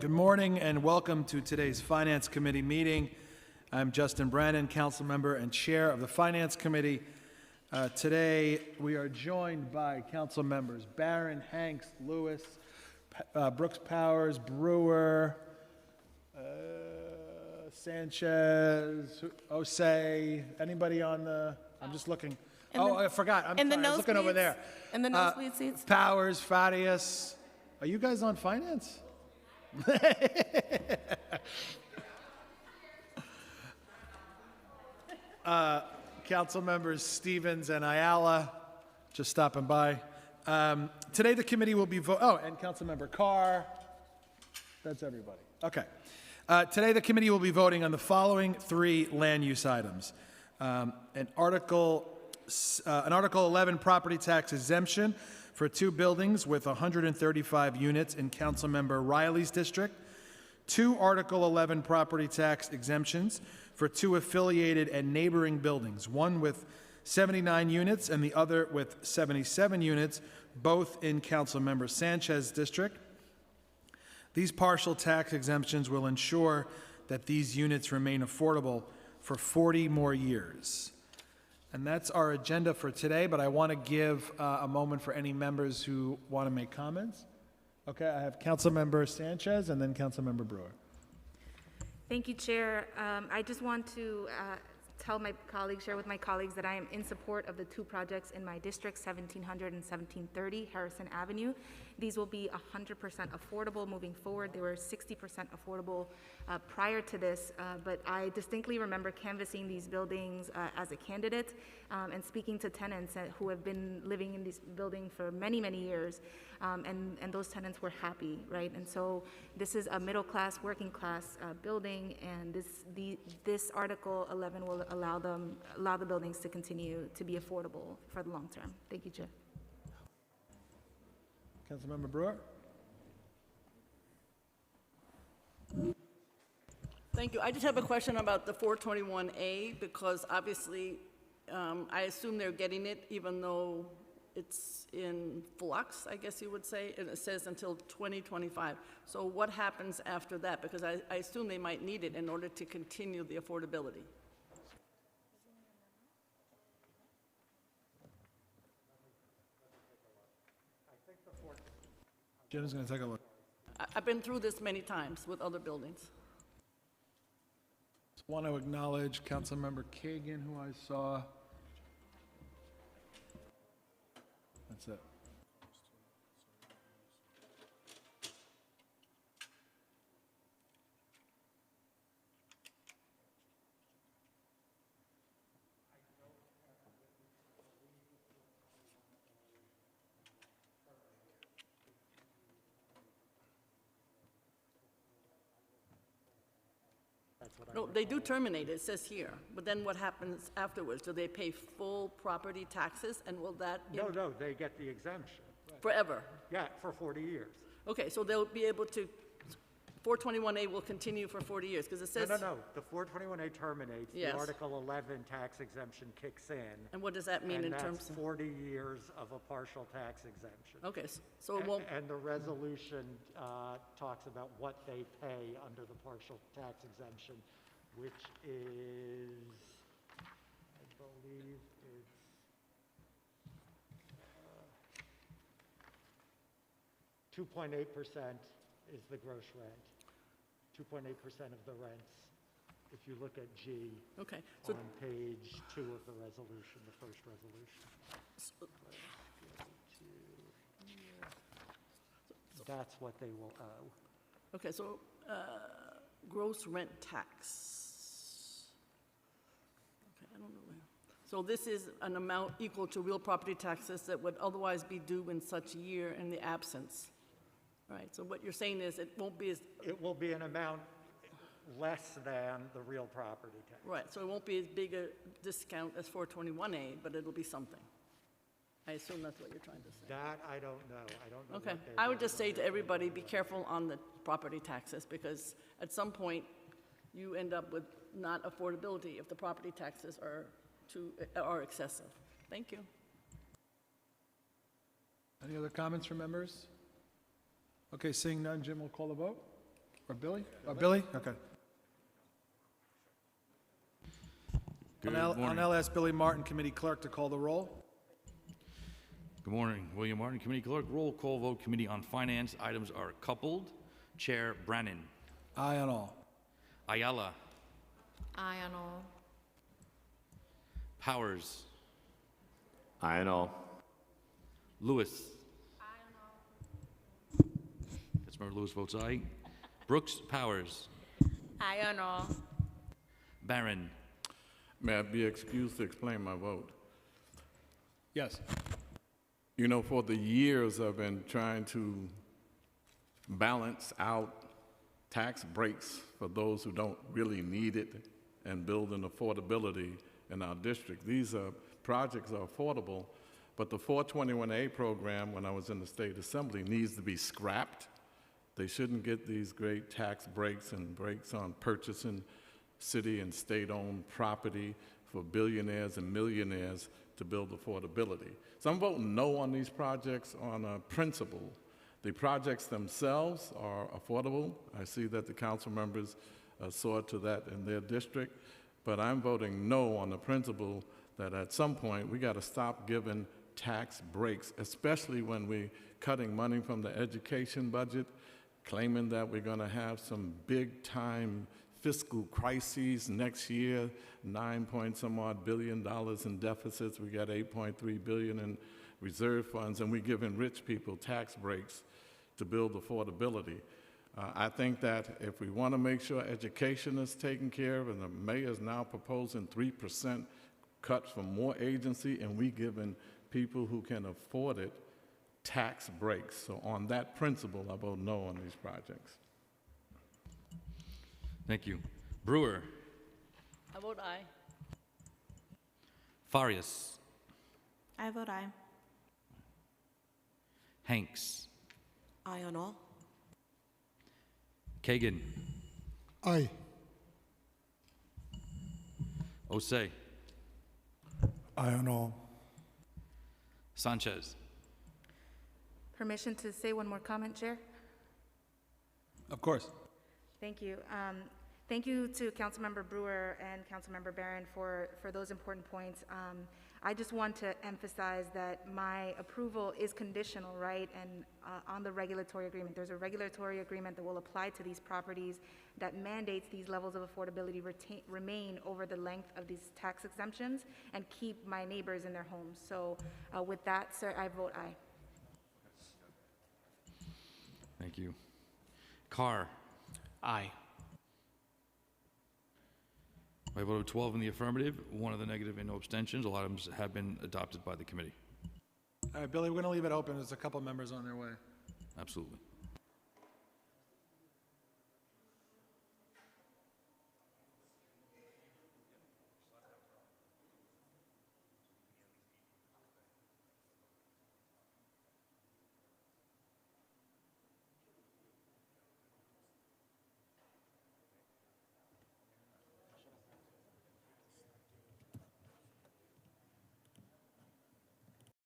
Good morning and welcome to today's Finance Committee meeting. I'm Justin Brannan, Council Member and Chair of the Finance Committee. Today we are joined by Council Members Barron, Hanks, Lewis, Brooks Powers, Brewer, Sanchez, Osei, anybody on the, I'm just looking. I forgot, I'm sorry, I was looking over there. And the nosebleed seats? Powers, Farias. Are you guys on finance? Council members Stevens and Ayala, just stopping by. Today the committee will be and Council member Carr. That's everybody. Okay. Today the committee will be voting on the following three land use items. An Article 11 property tax exemption for two buildings with 135 units in Councilmember Riley's district, two Article 11 property tax exemptions for two affiliated and neighboring buildings, one with 79 units and the other with 77 units, both in Councilmember Sanchez's district. These partial tax exemptions will ensure that these units remain affordable for 40 more years. And that's our agenda for today, but I want to give a moment for any members who want to make comments. Okay, I have Councilmember Sanchez and then Councilmember Brewer. Thank you, Chair. I just want to share with my colleagues that I am in support of the two projects in my district, 1700 and 1730 Harrison Avenue. These will be 100% affordable moving forward. They were 60% affordable prior to this, but I distinctly remember canvassing these buildings as a candidate and speaking to tenants who have been living in this building for many, many years, and those tenants were happy, right? And so this is a middle-class, working-class building, and this Article 11 will allow the buildings to continue to be affordable for the long term. Thank you, Chair. Councilmember Brewer. Thank you. I just have a question about the 421A because obviously I assume they're getting it even though it's in flux, I guess you would say, and it says until 2025. So what happens after that? Because I assume they might need it in order to continue the affordability. Jim's going to take a look. I've been through this many times with other buildings. Just want to acknowledge Councilmember Kagan, who I saw. That's it. No, they do terminate, it says here, but then what happens afterwards? Do they pay full property taxes, and will that? No, they get the exemption. Forever? Yeah, for 40 years. Okay, so they'll be able to, 421A will continue for 40 years, because it says... No. The 421A terminates. Yes. The Article 11 tax exemption kicks in. And what does that mean in terms And of... that's 40 years of a partial tax exemption. Okay, so it won't... And the resolution talks about what they pay under the partial tax exemption, which is, I believe it's 2.8% is the gross rent. 2.8% of the rents, if you look at G Okay, so on page 2 of the resolution, the first resolution. That's what they will owe. okay, so gross rent tax. Okay, I don't know where. So this is an amount equal to real property taxes that would otherwise be due in such year in the absence. All right, so what you're saying is it won't be as, It will be an amount less than the real property tax. right, so it won't be as big a discount as 421A, but it'll be something. I assume that's what you're trying to say. That I don't know. I don't know. Okay, what they're I would doing. just say to everybody, be careful on the property taxes, because at some point, you end up with not affordability if the property taxes are excessive. Thank you. Any other comments from members? Okay, seeing none, Jim will call the vote. Or Billy? Oh, Billy? Okay. Good I'll morning. now ask Billy Martin, committee clerk, to call the roll. Good morning. William Martin, Committee Clerk. Roll call vote. Committee on Finance. Items are coupled. Chair Brannan. Aye on all. Ayala. Aye on all. Powers. Aye and all. Lewis. Councilmember Lewis votes aye. Brooks. Powers. Aye on all. Barron. May I be excused to explain my vote? Yes. You know, for the years I've been trying to balance out tax breaks for those who don't really need it and build an affordability in our district. These projects are affordable, but the 421A program, when I was in the State Assembly, needs to be scrapped. They shouldn't get these great tax breaks and breaks on purchasing city and state-owned property for billionaires and millionaires to build affordability. So I'm voting no on these projects on a principle. The projects themselves are affordable. I see that the council members saw to that in their district, but I'm voting no on the principle that at some point we got to stop giving tax breaks, especially when we're cutting money from the education budget, claiming that we're going to have some big-time fiscal crises next year, 9-point-some-odd billion dollars in deficits. We got 8.3 billion in reserve funds, and we're giving rich people tax breaks to build affordability. I think that if we want to make sure education is taken care of, and the mayor is now proposing 3% cuts for more agency, and we giving people who can afford it tax breaks. So on that principle, I vote no on these projects. Thank you. Brewer. I vote aye. Farias. I vote aye. Hanks. Aye on all. Kagan. Aye. Osei. Aye on all. Sanchez. Permission to say one more comment, Chair? Of course. Thank you. Thank you to Councilmember Brewer and Councilmember Barron for those important points. I just want to emphasize that my approval is conditional, right, and on the regulatory agreement. There's a regulatory agreement that will apply to these properties that mandates these levels of affordability remain over the length of these tax exemptions and keep my neighbors in their homes. So with that, sir, I vote aye. Thank you. Carr. Aye. By a vote of 12 in the affirmative, 1 in the negative, and no abstentions, all items have been adopted by the committee. All right, Billy, we're going to leave it open. There's a couple members on their way. Absolutely.